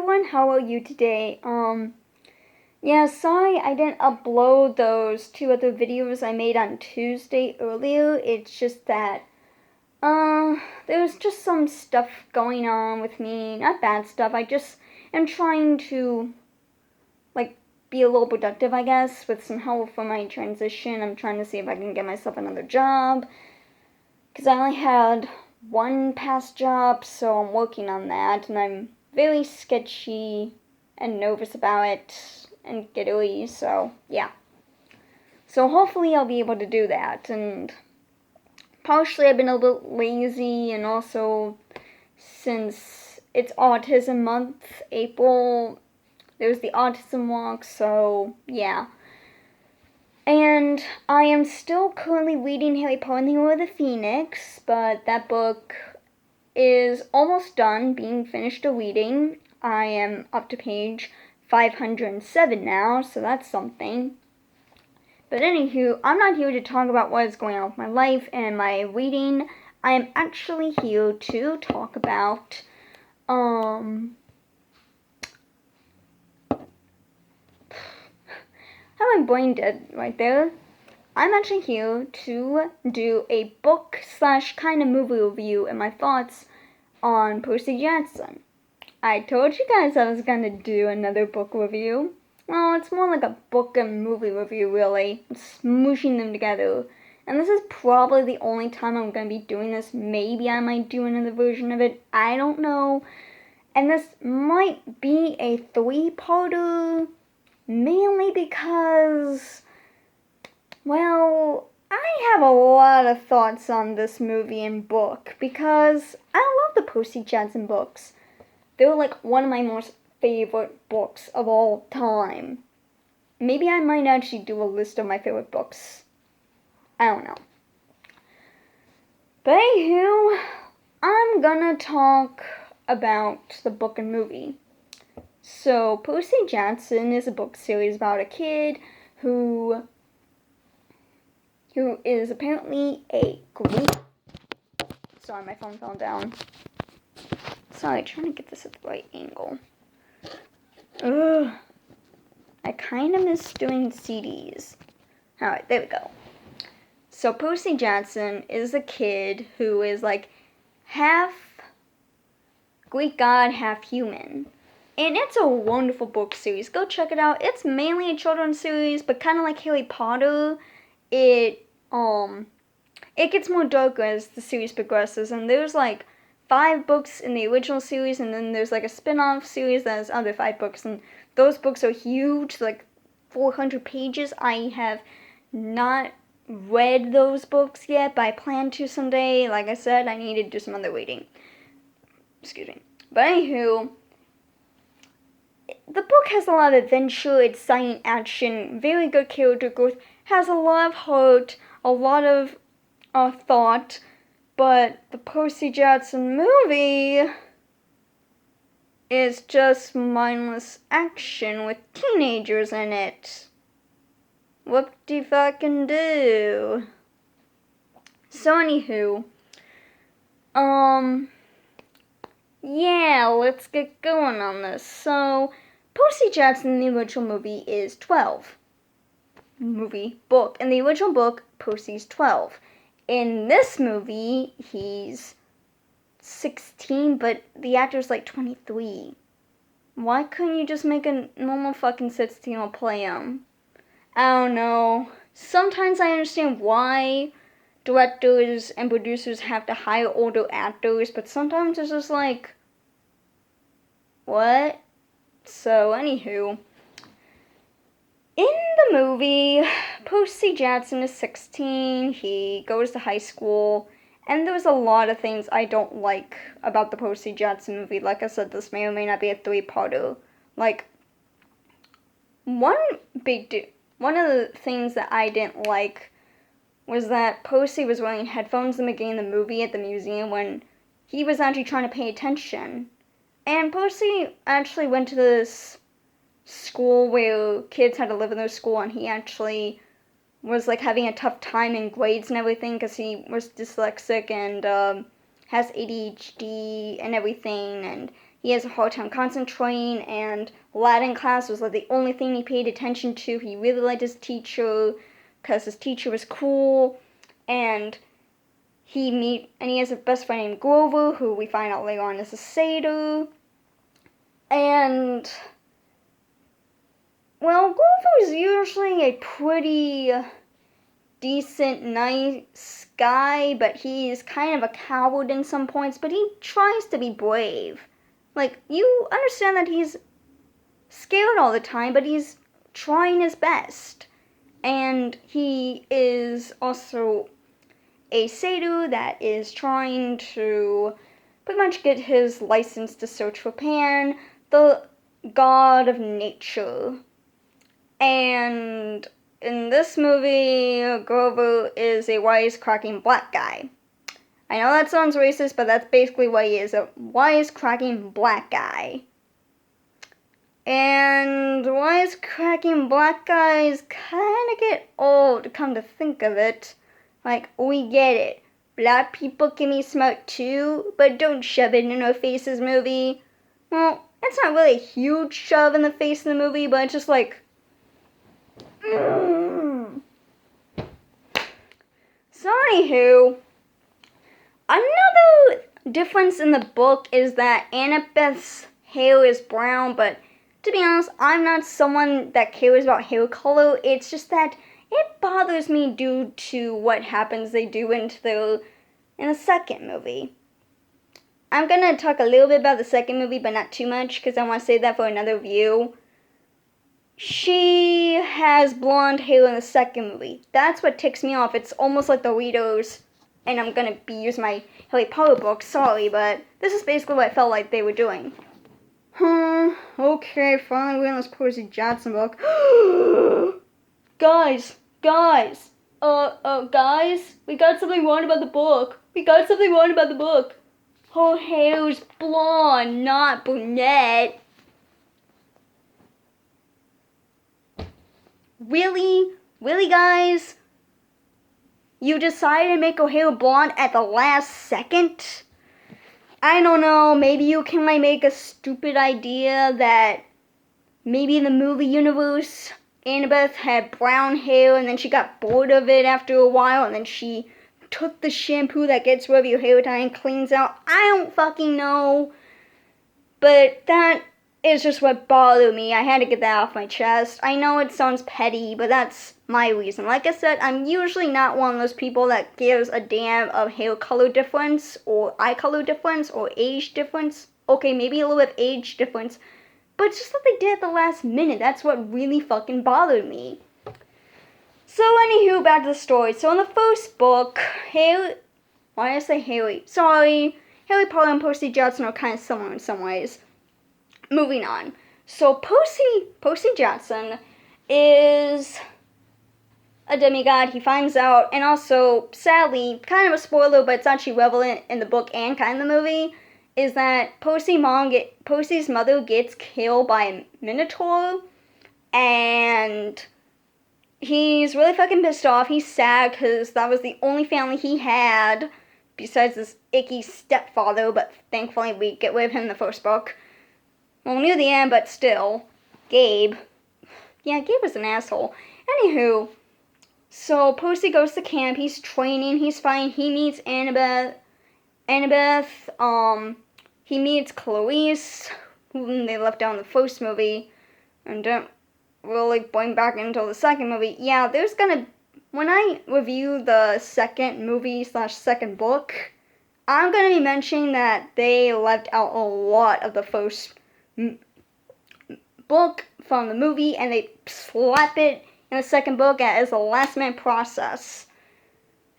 everyone, how are you today? Yeah, sorry I didn't upload those two other videos I made on Tuesday earlier. It's just that, there was just some stuff going on with me. Not bad stuff, I just am trying to, be a little productive, I guess, with some help for my transition. I'm trying to see if I can get myself another job, because I only had one past job, so I'm working on that, and I'm very sketchy and nervous about it and giddy, so yeah. So hopefully I'll be able to do that, and partially I've been a little lazy, and also since it's Autism Month, April, there's the Autism Walk, so yeah. And I am still currently reading Harry Potter and the Order of the Phoenix, but that book is almost done being finished a reading. I am up to page 507 now, so that's something. But anywho, I'm not here to talk about what is going on with my life and my reading. I am actually here to talk about, how my brain dead right there. I'm actually here to do a book / kind of movie review and my thoughts on Percy Jackson. I told you guys I was gonna do another book review. Well, it's more like a book and movie review, really. I'm smooshing them together. And this is probably the only time I'm gonna be doing this. Maybe I might do another version of it. I don't know. And this might be a 3-parter, mainly because, well, I have a lot of thoughts on this movie and book because I love the Percy Jackson books. They're like one of my most favorite books of all time. Maybe I might actually do a list of my favorite books. I don't know. But anywho, I'm gonna talk about the book and movie. So, Percy Jackson is a book series about a kid who is apparently a Greek. Sorry, my phone fell down. Sorry, trying to get this at the right angle. Ugh. I kind of miss doing CDs. Alright, there we go. So, Percy Jackson is a kid who is like half Greek god, half human. And it's a wonderful book series. Go check it out. It's mainly a children's series, but kind of like Harry Potter, it gets more darker as the series progresses, and there's like 5 books in the original series, and then there's like a spin-off series that has other 5 books, and those books are huge, like 400 pages. I have not read those books yet, but I plan to someday. Like I said, I need to do some other reading. Excuse me. But anywho, the book has a lot of adventure, exciting action, very good character growth, has a lot of heart, a lot of thought, but the Percy Jackson movie is just mindless action with teenagers in it. What do you fucking do? So anywho, yeah, let's get going on this. So, Percy Jackson in the original movie is 12. Book. In the original book, Percy's 12. In this movie, he's 16, but the actor's like 23. Why couldn't you just make a normal fucking 16-year-old play him? I don't know. Sometimes I understand why directors and producers have to hire older actors, but sometimes it's just like, what? So, anywho, in the movie, Percy Jackson is 16, he goes to high school, and there's a lot of things I don't like about the Percy Jackson movie. Like I said, this may or may not be a 3-parter. Like, one of the things that I didn't like was that Percy was wearing headphones in the beginning of the movie at the museum when he was actually trying to pay attention. And Percy actually went to this school where kids had to live in their school, and he actually was like having a tough time in grades and everything because he was dyslexic and has ADHD and everything, and he has a hard time concentrating, and Latin class was like the only thing he paid attention to. He really liked his teacher because his teacher was cool, and he has a best friend named Grover, who we find out later on is a satyr. And well, Grover is usually a pretty decent, nice guy, but he's kind of a coward in some points, but he tries to be brave. Like, you understand that he's scared all the time, but he's trying his best. And he is also a satyr that is trying to pretty much get his license to search for Pan, the god of nature. And in this movie, Grover is a wisecracking black guy. I know that sounds racist, but that's basically what he is, a wisecracking black guy. And wisecracking black guys kind of get old, come to think of it. Like, we get it. Black people can be smart too, but don't shove it in our faces, movie. Well, it's not really a huge shove in the face in the movie, but it's just like, So anywho, another difference in the book is that Annabeth's hair is brown, but to be honest, I'm not someone that cares about hair color. It's just that it bothers me due to what happens they do in the second movie. I'm gonna talk a little bit about the second movie, but not too much, because I want to save that for another review. She has blonde hair in the second movie. That's what ticks me off. It's almost like the readers, and I'm gonna be using my Harry Potter book, sorry, but this is basically what I felt like they were doing. Okay, finally we're in this Percy Jackson book. Guys, guys, we got something wrong about the book. Her hair's blonde, not brunette. Really? Really, guys? You decided to make her hair blonde at the last second? I don't know, maybe you can make a stupid idea that maybe in the movie universe, Annabeth had brown hair and then she got bored of it after a while and then she took the shampoo that gets rid of your hair dye and cleans out. I don't fucking know. But that is just what bothered me. I had to get that off my chest. I know it sounds petty, but that's my reason. Like I said, I'm usually not one of those people that gives a damn of hair color difference, or eye color difference, or age difference. Okay, maybe a little bit of age difference, but it's just that they did at the last minute. That's what really fucking bothered me. So anywho, back to the story. So in the first book, Harry... Why did I say Harry? Sorry. Harry Potter and Percy Jackson are kind of similar in some ways. Moving on. So Percy Jackson is a demigod. He finds out, and also, sadly, kind of a spoiler, but it's actually relevant in the book and kind of the movie, is that Percy's mother gets killed by a minotaur, and he's really fucking pissed off. He's sad because that was the only family he had besides this icky stepfather, but thankfully we get rid of him in the first book. Well, near the end, but still. Gabe. Yeah, Gabe was an asshole. Anywho, so Percy goes to camp, he's training, he's fine, he meets Annabeth, he meets Clarice, whom they left out in the first movie, and don't really bring back until the second movie. Yeah, when I review the second movie / second book, I'm gonna be mentioning that they left out a lot of the first book from the movie, and they slap it in the second book as a last-minute process.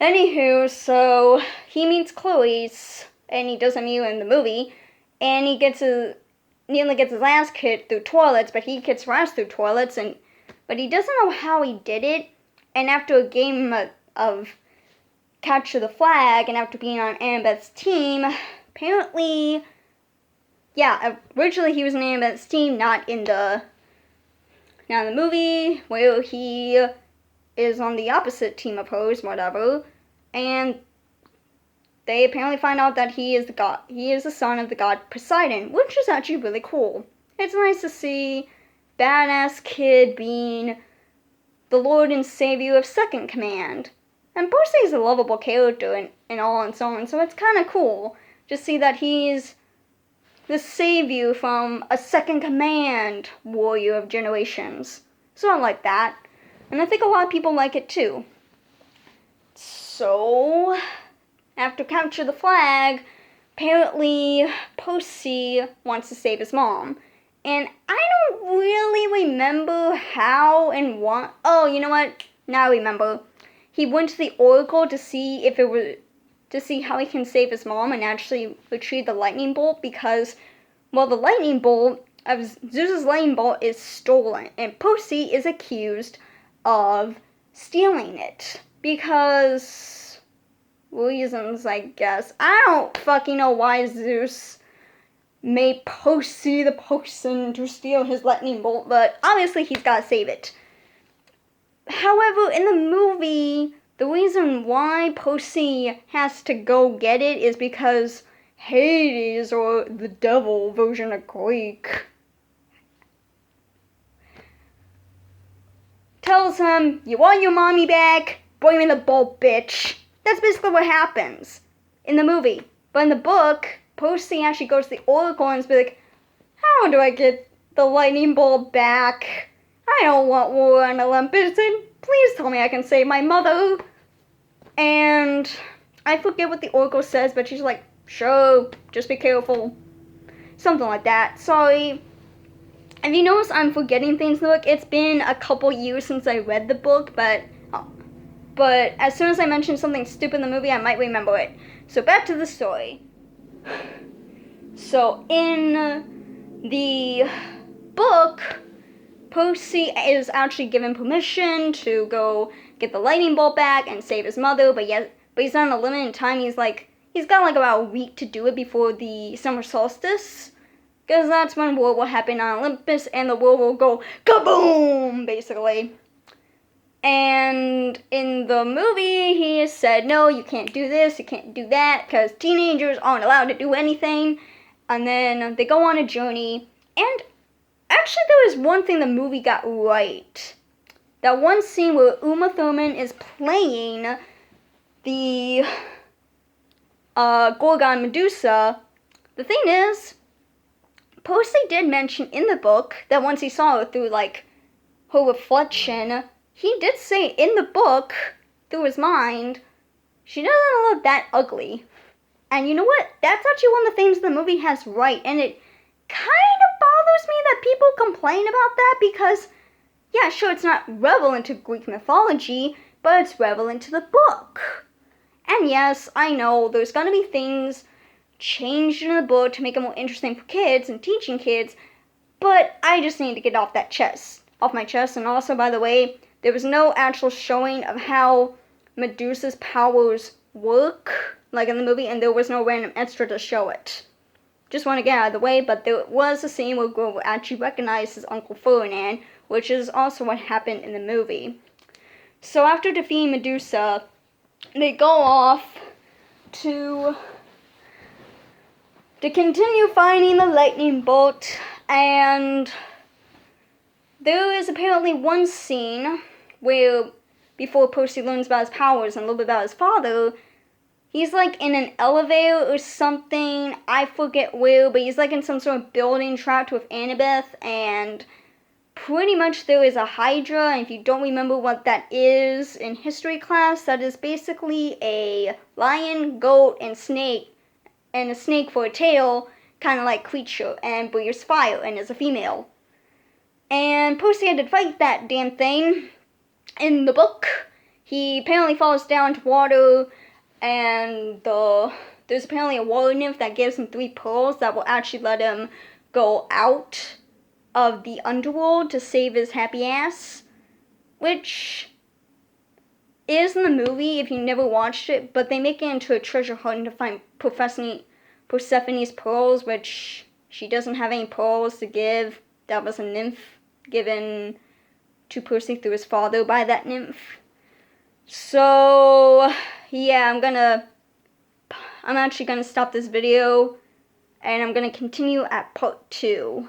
Anywho, so he meets Clarice, and he doesn't meet her in the movie, and he nearly gets his ass kicked through toilets, but he gets harassed through toilets, but he doesn't know how he did it, and after a game of capture the flag, and after being on Annabeth's team, apparently, yeah, originally he was on Annabeth's team, not in the movie, where he is on the opposite team of hers, whatever, and they apparently find out that he is the god. He is the son of the god Poseidon, which is actually really cool. It's nice to see badass kid being the Lord and Savior of Second Command. And Percy is a lovable character and all and so on, so it's kind of cool to see that he's the savior from a Second Command warrior of generations. So I like that. And I think a lot of people like it too. So, after capture the flag, apparently Percy wants to save his mom. And I don't really remember how and what. Oh, you know what? Now I remember. He went to the Oracle to see if it was to see how he can save his mom and actually retrieve the lightning bolt because, well, the lightning bolt of Zeus's lightning bolt is stolen, and Percy is accused of stealing it because reasons, I guess. I don't fucking know why Zeus made Percy the person to steal his lightning bolt, but obviously he's gotta save it. However, in the movie, the reason why Percy has to go get it is because Hades, or the devil version of Greek, tells him, "You want your mommy back? Bring me the bolt, bitch." That's basically what happens in the movie. But in the book, Percy actually goes to the Oracle and is like, "How do I get the lightning bolt back? I don't want war on Olympus, and please tell me I can save my mother." And I forget what the Oracle says, but she's like, "Sure, just be careful." Something like that. Sorry. If you notice I'm forgetting things, look, it's been a couple years since I read the book, but as soon as I mention something stupid in the movie, I might remember it. So back to the story. So in the book, Percy is actually given permission to go get the lightning bolt back and save his mother, but he's not on a limited time. He's got like about a week to do it before the summer solstice, because that's when war will happen on Olympus and the world will go kaboom, basically. And in the movie, he said, "No, you can't do this, you can't do that, because teenagers aren't allowed to do anything." And then they go on a journey, and actually there was one thing the movie got right. That one scene where Uma Thurman is playing the Gorgon Medusa. The thing is, Percy did mention in the book that once he saw her through, like, her reflection, he did say in the book, through his mind, she doesn't look that ugly. And you know what? That's actually one of the things the movie has right, and it kind of bothers me that people complain about that because, yeah, sure, it's not relevant to Greek mythology, but it's relevant to the book. And yes, I know there's gonna be things changed in the book to make it more interesting for kids and teaching kids, but I just need to get off my chest. And also, by the way, there was no actual showing of how Medusa's powers work, like in the movie, and there was no random extra to show it. Just want to get out of the way, but there was a scene where Grover actually recognized his Uncle Ferdinand, which is also what happened in the movie. So after defeating Medusa, they go off to continue finding the lightning bolt, and there is apparently one scene where, before Percy learns about his powers and a little bit about his father, he's like in an elevator or something, I forget where, but he's like in some sort of building trapped with Annabeth, and pretty much there is a Hydra, and if you don't remember what that is in history class, that is basically a lion, goat, and snake, and a snake for a tail, kind of like creature, and breathes fire, and is a female. And Percy had to fight that damn thing. In the book, he apparently falls down to water, and there's apparently a water nymph that gives him 3 pearls that will actually let him go out of the underworld to save his happy ass, which is in the movie if you never watched it, but they make it into a treasure hunt to find Persephone's pearls, which she doesn't have any pearls to give. That was a nymph given to Percy through his father by that nymph. So yeah, I'm I'm actually going to stop this video and I'm going to continue at part 2.